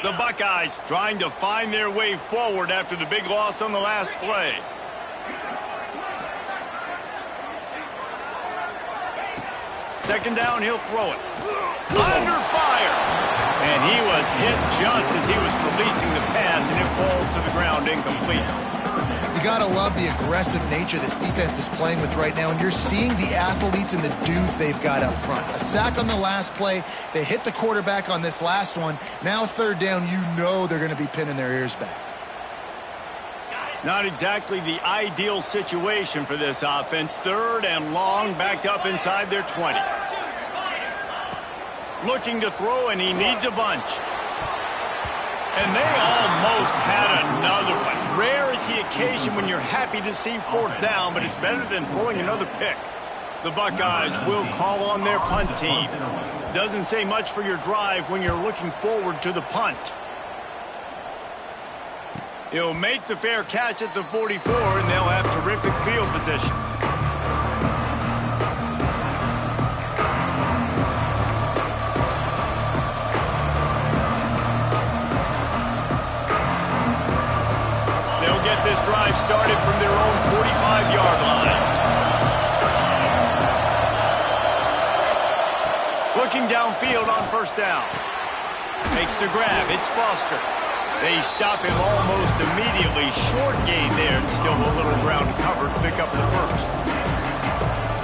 The Buckeyes trying to find their way forward after the big loss on the last play. Second down, he'll throw it. Under fire. And he was hit just as he was releasing the pass, and it falls to the ground incomplete. You got to love the aggressive nature this defense is playing with right now, and you're seeing the athletes and the dudes they've got up front. A sack on the last play. They hit the quarterback on this last one. Now 3rd down, you know they're going to be pinning their ears back. Not exactly the ideal situation for this offense. 3rd and long, backed up inside their 20. Looking to throw, and he needs a bunch. And they almost had another one. Rare is the occasion when you're happy to see 4th down, but it's better than throwing another pick. The Buckeyes will call on their punt team. Doesn't say much for your drive when you're looking forward to the punt. He'll make the fair catch at the 44, and they'll have terrific field position. They'll get this drive started from their own 45-yard line. Looking downfield on 1st down. Makes the grab. It's Foster. They stop him almost immediately. Short gain there, and still a little ground covered. Pick up the 1st.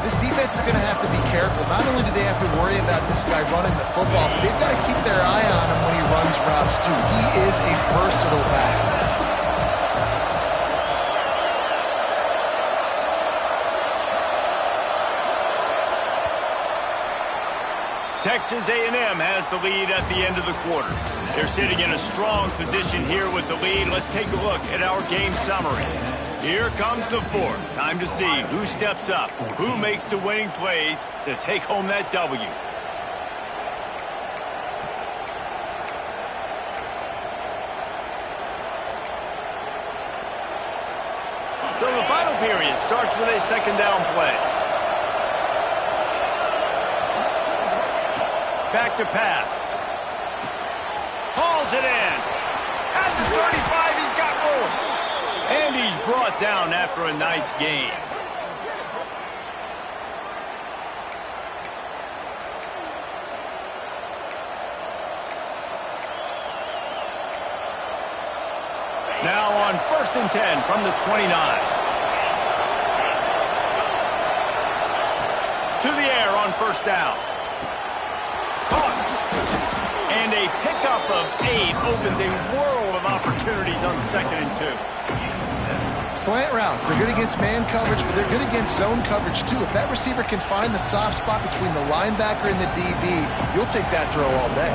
This defense is going to have to be careful. Not only do they have to worry about this guy running the football, but they've got to keep their eye on him when he runs routes, too. He is a versatile back. Texas A&M has the lead at the end of the quarter. They're sitting in a strong position here with the lead. Let's take a look at our game summary. Here comes the 4th. Time to see who steps up, who makes the winning plays to take home that W. So the final period starts with a 2nd down play. Back to pass. Hauls it in. At the 35, he's got room. And he's brought down after a nice gain. Now on 1st and 10 from the 29. To the air on 1st down. Caught. And a pickup of 8 opens a world of opportunities on 2nd and 2. Slant routes, they're good against man coverage, but they're good against zone coverage too. If that receiver can find the soft spot between the linebacker and the DB, you'll take that throw all day.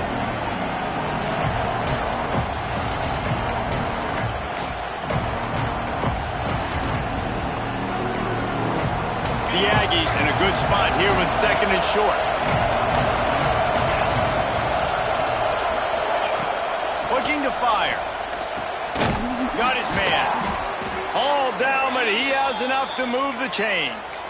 The Aggies in a good spot here with 2nd and short. Looking to fire. Got his man. All down, but he has enough to move the chains.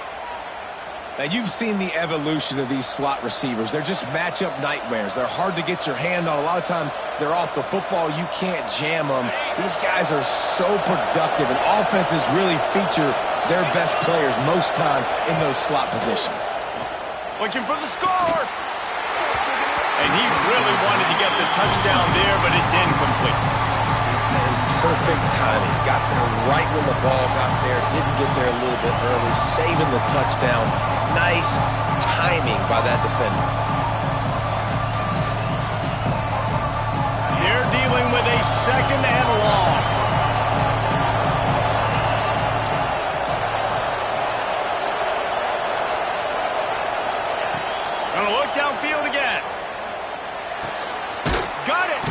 Now, you've seen the evolution of these slot receivers. They're just matchup nightmares. They're hard to get your hand on. A lot of times, they're off the football. You can't jam them. These guys are so productive, and offenses really feature their best players most time in those slot positions. Looking for the score. And he really wanted to get the touchdown there, but it's incomplete. And perfect timing. Got there right when the ball got there. Didn't get there a little bit early. Saving the touchdown. Nice timing by that defender. They're dealing with a second and long. Gonna look downfield again. Got it.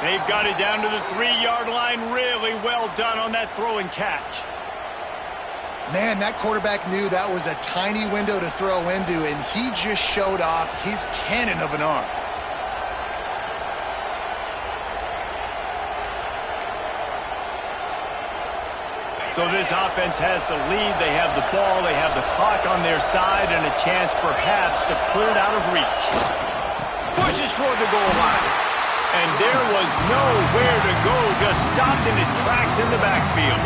They've got it down to the 3-yard line. Really well done on that throw and catch. Man, that quarterback knew that was a tiny window to throw into, and he just showed off his cannon of an arm. So this offense has the lead. They have the ball. They have the clock on their side and a chance perhaps to put it out of reach. Pushes for the goal line. And there was nowhere to go. Just stopped in his tracks in the backfield.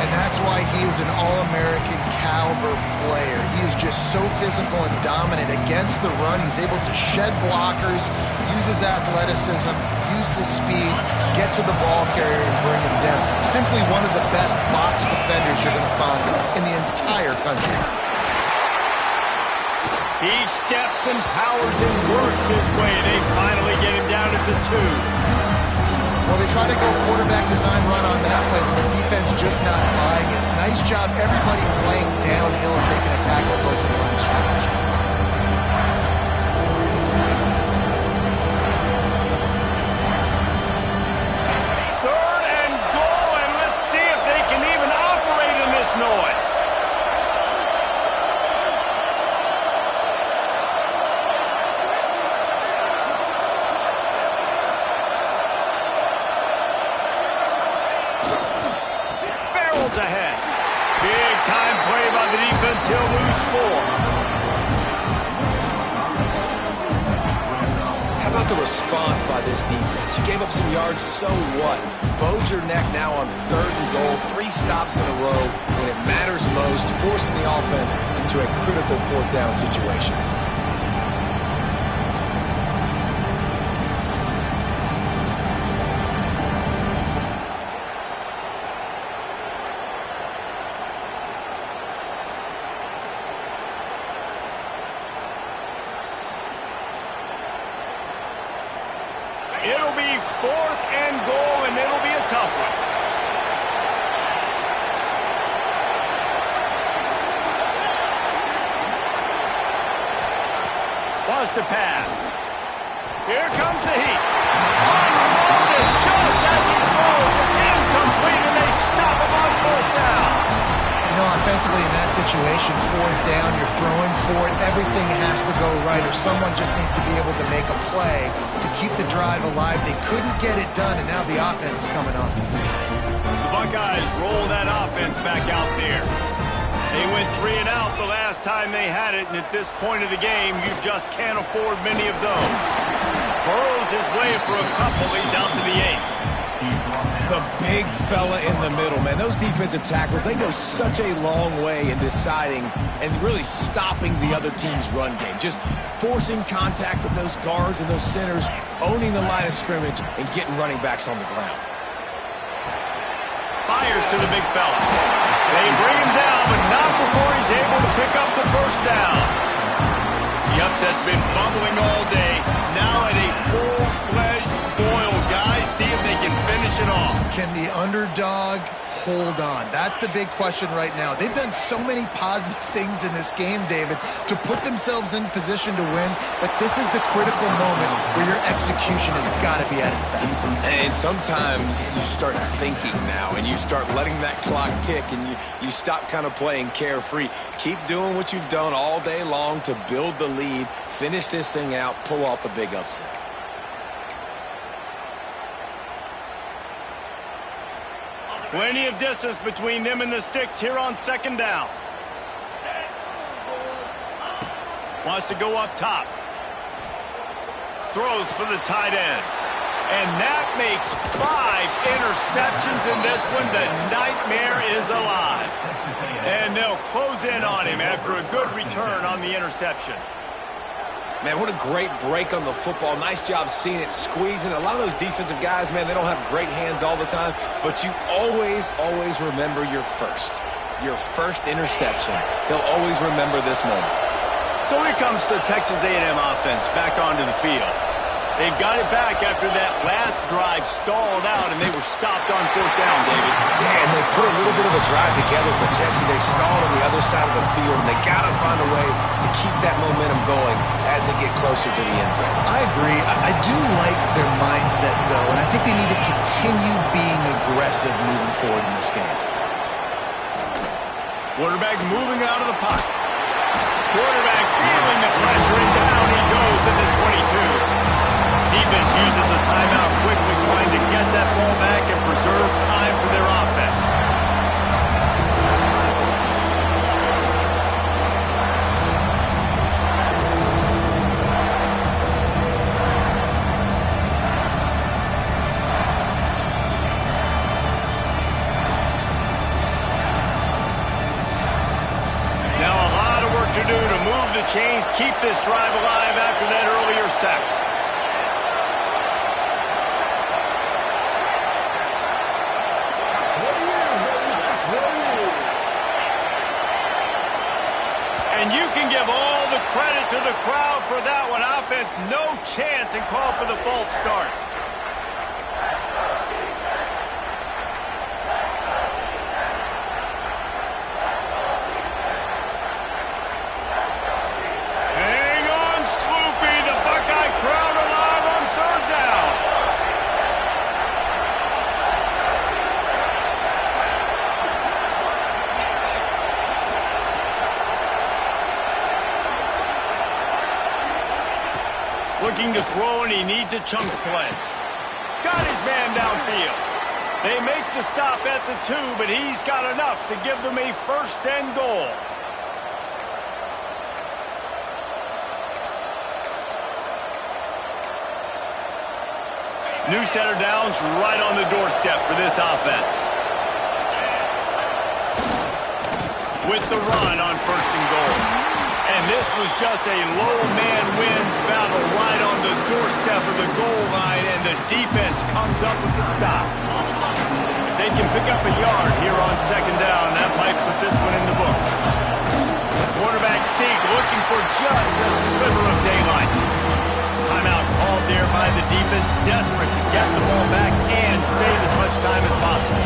And that's why he is an All-American caliber player. He is just so physical and dominant against the run. He's able to shed blockers, use his athleticism, use his speed, get to the ball carrier and bring him down. Simply one of the best box defenders you're going to find in the entire country. He steps and powers and works his way. They finally get him down at the 2. Well, they try to go quarterback design run on that play, but the defense just not buying it. Nice job, everybody playing downhill and making a tackle close to the line of scrimmage. Third and goal, and let's see if they can even operate in this noise. Ahead. Big time play by the defense. He'll lose 4. How about the response by this defense? You gave up some yards, so what? Bowed your neck now on 3rd and goal. 3 stops in a row when it matters most, forcing the offense into a critical 4th down situation. It'll be 4th and goal, and it'll be a tough one. Wants to pass. Here comes the heat. Unloaded just as he throws. It's incomplete, and they stop him on 4th down. You know, offensively in that situation, 4th down, you're throwing for it. Everything has to go right, or someone just needs to be able to make a play to keep the drive alive. They couldn't get it done, and now the offense is coming off the field. The Buckeyes roll that offense back out there. They went 3 and out the last time they had it, and at this point of the game, you just can't afford many of those. Burrows his way for a couple. He's out to the 8. The big fella in the middle, man. Those defensive tackles, they go such a long way in deciding and really stopping the other team's run game. Just forcing contact with those guards and those centers, owning the line of scrimmage, and getting running backs on the ground. Fires to the big fella. They bring him down, but not before he's able to pick up the 1st down. The upset's been bubbling all day. Now at a full-fledged boil, guys. See if they can finish it off. Can the underdog hold on? That's the big question right now. They've done so many positive things in this game, David, to put themselves in position to win, but this is the critical moment where your execution has got to be at its best. And sometimes you start thinking now, and you start letting that clock tick, and you stop kind of playing carefree. Keep doing what you've done all day long to build the lead, finish this thing out, pull off the big upset. Plenty of distance between them and the sticks here on second down. Wants to go up top. Throws for the tight end. And that makes 5 interceptions in this one. The nightmare is alive. And they'll close in on him after a good return on the interception. Man, what a great break on the football. Nice job seeing it, squeezing. A lot of those defensive guys, man, they don't have great hands all the time, but you always remember your first interception. They'll always remember this moment. So here comes the Texas A&M offense back onto the field. They've got it back after that last drive stalled out, and they were stopped on fourth down, David. Yeah, and they put a little bit of a drive together, but, Jesse, they stalled on the other side of the field, and they got to find a way to keep that momentum going as they get closer to the end zone. I agree. I do like their mindset, though, and I think they need to continue being aggressive moving forward in this game. Quarterback moving out of the pocket. Quarterback feeling the pressure, and down he goes at the 22. Defense uses a timeout quickly, trying to get that ball back and preserve time for their offense. Now a lot of work to do to move the chains, keep this drive alive after that earlier sack. And you can give all the credit to the crowd for that one. Offense, no chance, and call for the false start. Hang on, Sloopy. The Buckeye crowd alive on third down. Looking to throw, and he needs a chunk play. Got his man downfield. They make the stop at the 2, but he's got enough to give them a first and goal. New center downs right on the doorstep for this offense. With the run on first and goal. And this was just a low man wins battle right on the doorstep of the goal line, and the defense comes up with the stop. If they can pick up a yard here on second down, that might put this one in the books. Quarterback sneak looking for just a sliver of daylight. Timeout called there by the defense, desperate to get the ball back and save as much time as possible.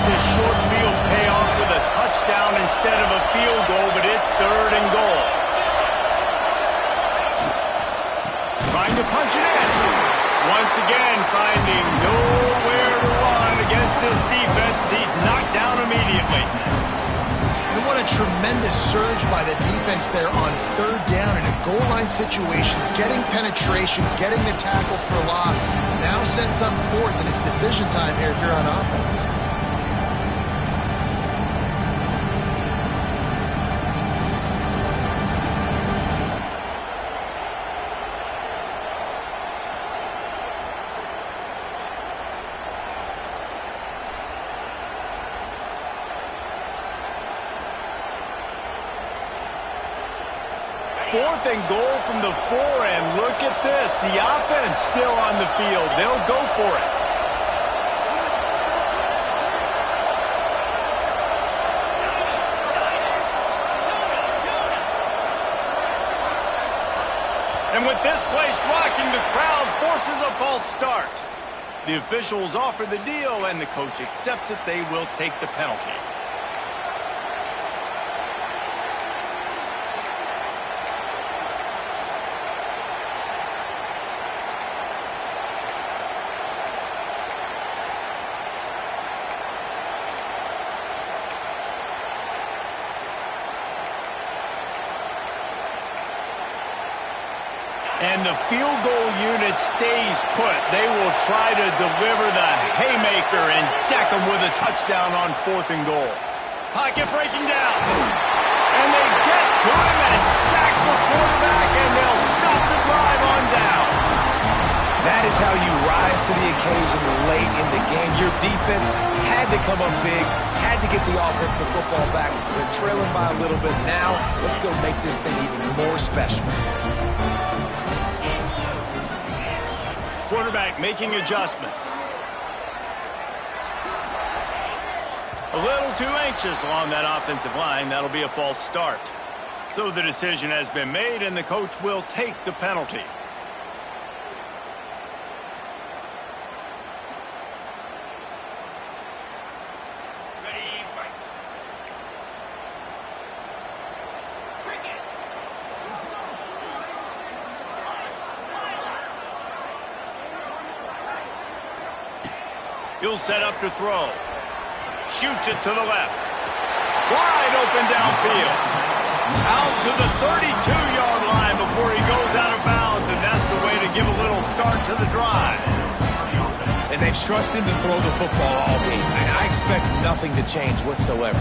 This short field payoff with a touchdown instead of a field goal, but it's third and goal. Trying to punch it in. Once again, finding nowhere to run against this defense. He's knocked down immediately. And what a tremendous surge by the defense there on third down in a goal line situation, getting penetration, getting the tackle for loss. Now sets up fourth, and it's decision time here if you're on offense. Fourth and goal from the 4, and look at this. The offense still on the field. They'll go for it. And with this place rocking, the crowd forces a false start. The officials offer the deal, and the coach accepts it. They will take the penalty. And the field goal unit stays put. They will try to deliver the haymaker and deck them with a touchdown on 4th and goal. Pocket breaking down. And they get to him and sack the quarterback, and they'll stop the drive on down. That is how you rise to the occasion late in the game. Your defense had to come up big, had to get the offense the football back. They're trailing by a little bit now. Let's go make this thing even more special. Quarterback making adjustments. A little too anxious along that offensive line. That'll be a false start. So the decision has been made, and the coach will take the penalty. He'll set up to throw. Shoots it to the left. Wide open downfield. Out to the 32-yard line before he goes out of bounds, and that's the way to give a little start to the drive. And they've trusted him to throw the football all game. I expect nothing to change whatsoever.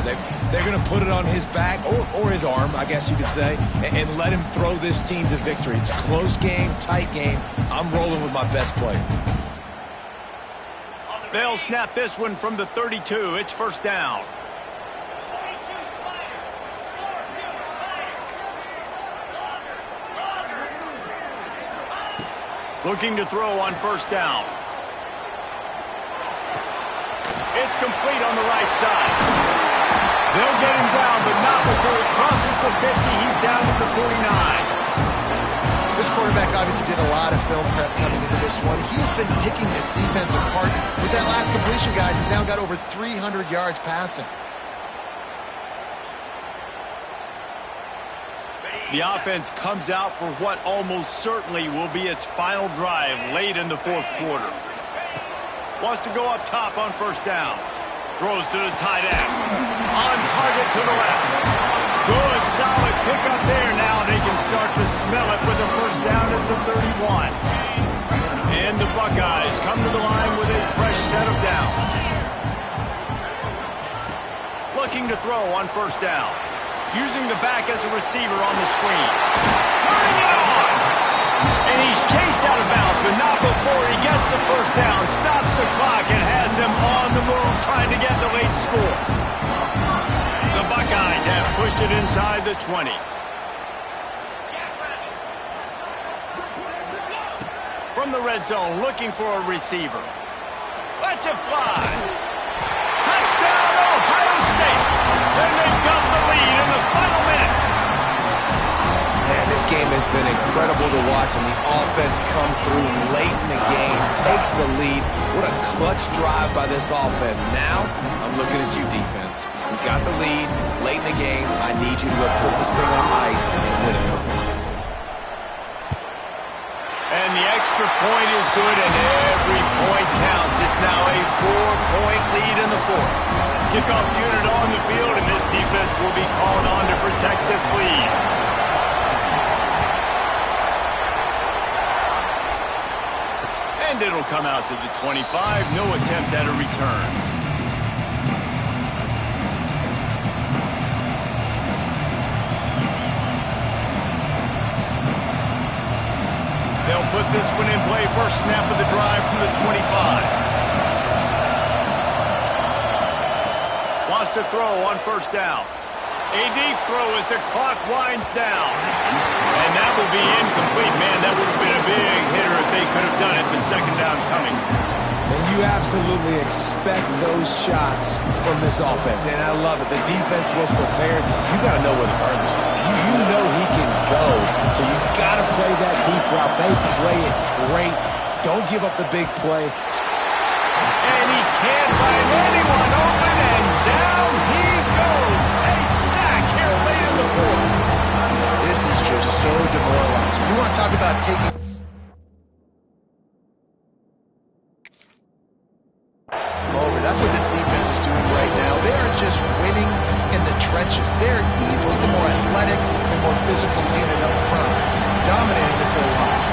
They're going to put it on his back, or his arm, I guess you could say, and let him throw this team to victory. It's a close game, tight game. I'm rolling with my best player. They'll snap this one from the 32. It's 1st down. Looking to throw on 1st down. It's complete on the right side. They'll get him down, but not before he crosses the 50. He's down to the 49. This quarterback obviously did a lot of film prep coming into this one. He's been picking this defense apart. With that last completion, guys, he's now got over 300 yards passing. The offense comes out for what almost certainly will be its final drive late in the 4th quarter. Wants to go up top on 1st down. Throws to the tight end. On target to the left. Good, solid pickup there. Now they can start to smell it with a 1st down at the 31. And the Buckeyes come to the line with a fresh set of downs. Looking to throw on 1st down. Using the back as a receiver on the screen. Turning it on! And he's chased out of bounds, but not before he gets the 1st down. Stops the clock and has them on the move trying to get the late score. The Buckeyes have pushed it inside the 20. From the red zone, looking for a receiver. Lets it fly. Touchdown, Ohio State. And they've got the lead in the final minute. Man, this game has been incredible to watch, and the offense comes through late in the game, takes the lead. What a clutch drive by this offense. Now, I'm looking at you, defense. We got the lead late in the game. I need you to go put this thing on ice and win it for me. And the extra point is good, and every point counts. It's now a 4-point lead in the 4th. Kickoff unit on the field, and this defense will be called on to protect this lead. And it'll come out to the 25. No attempt at a return. They'll put this one in play. First snap of the drive from the 25. Wants to throw on 1st down. A deep throw as the clock winds down. And that will be incomplete. Man, that would have been a big hitter if they could have done it, but 2nd down coming. And you absolutely expect those shots from this offense, and I love it. The defense was prepared. You got to know where the burners are. You know he can go, so you got to play that deep route. They play it great. Don't give up the big play. And he can't find anyone open, and down he goes. A sack here late in the 4th. This is just so demoralizing. You want to talk about taking over. That's what this defense is doing right now. They are just winning in the trenches. They're easily the more athletic and more physical unit up front, dominating this O-line.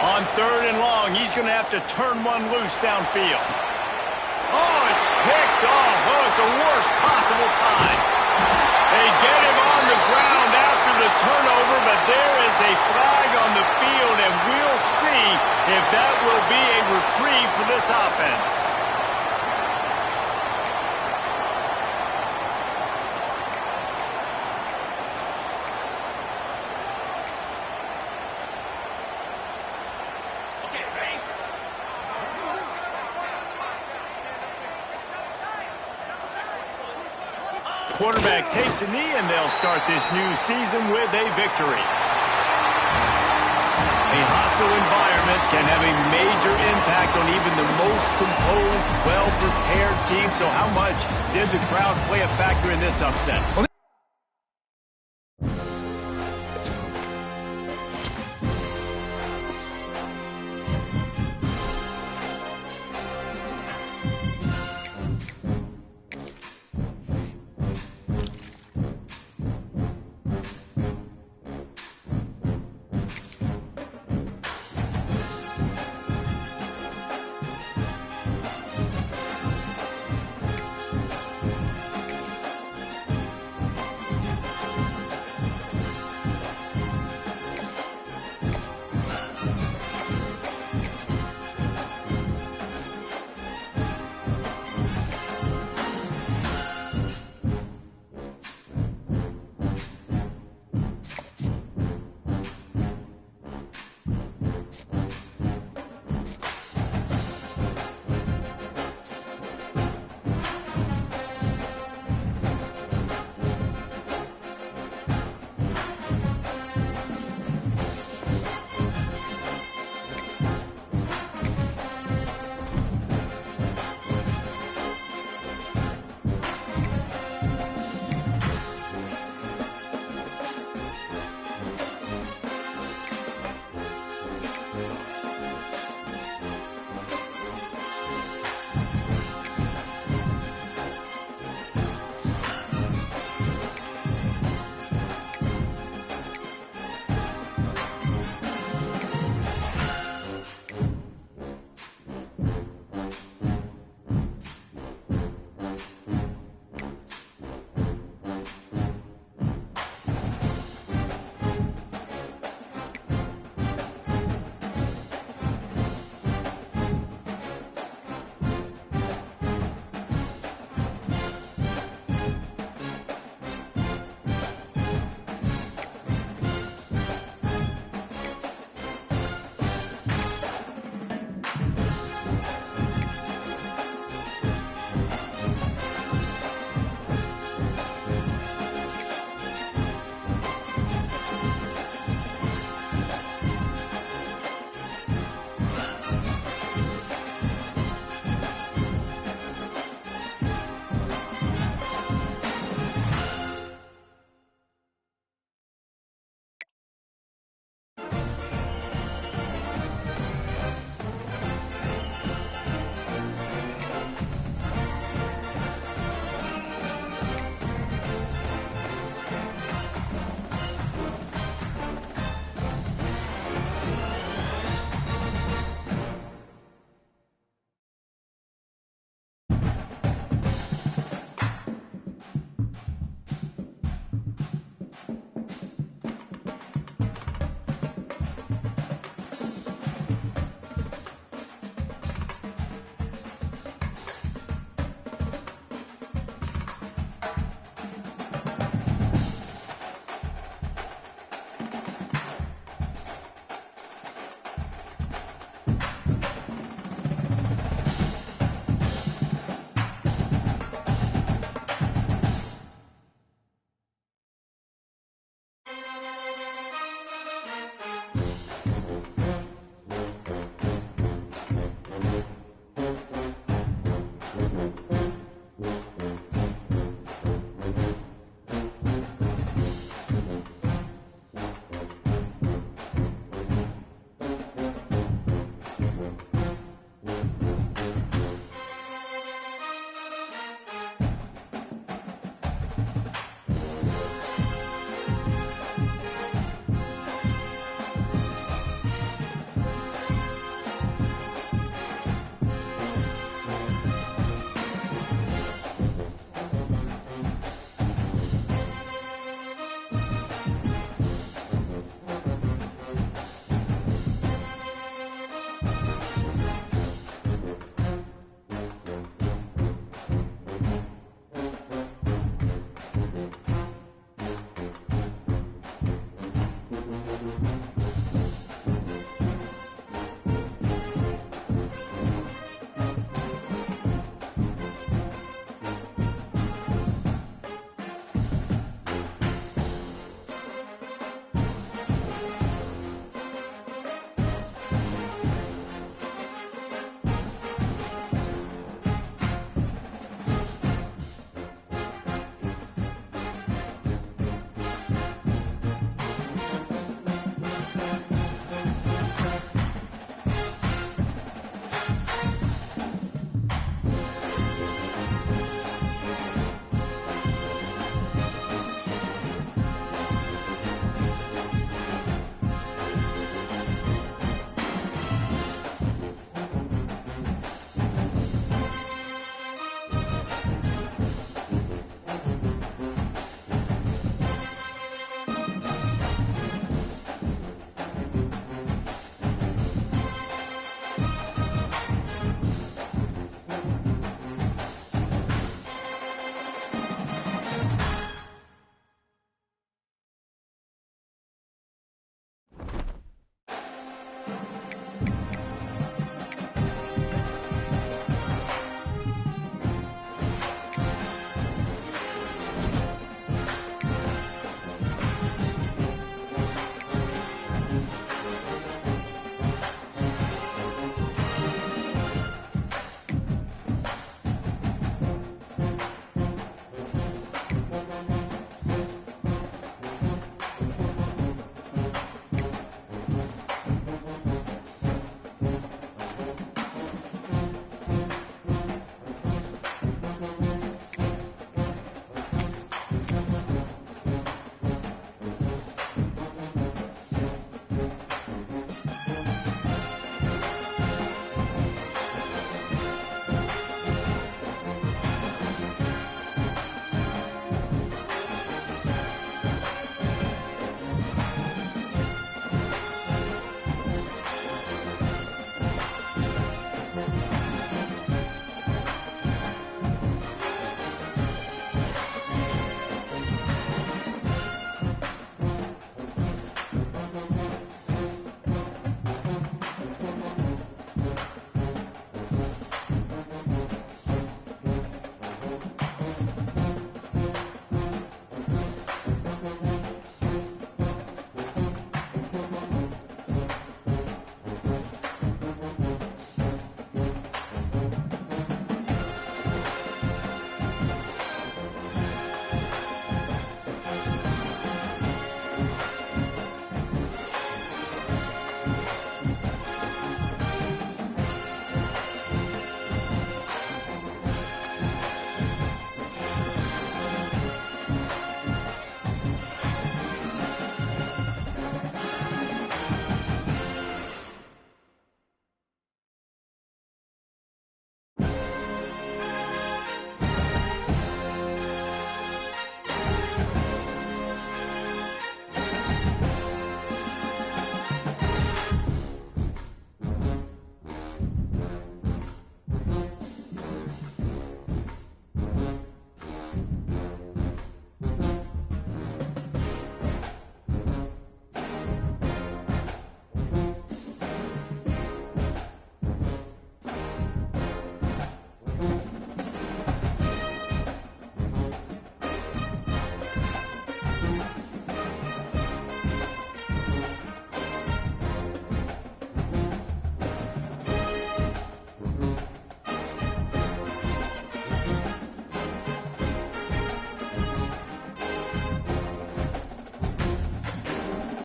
On 3rd and long, he's going to have to turn one loose downfield. Oh, it's picked off. Oh, at the worst possible time. They get him on the ground after the turnover, but there is a flag on the field, and we'll see if that will be a reprieve for this offense. Quarterback takes a knee, and they'll start this new season with a victory. A hostile environment can have a major impact on even the most composed, well-prepared team. So how much did the crowd play a factor in this upset?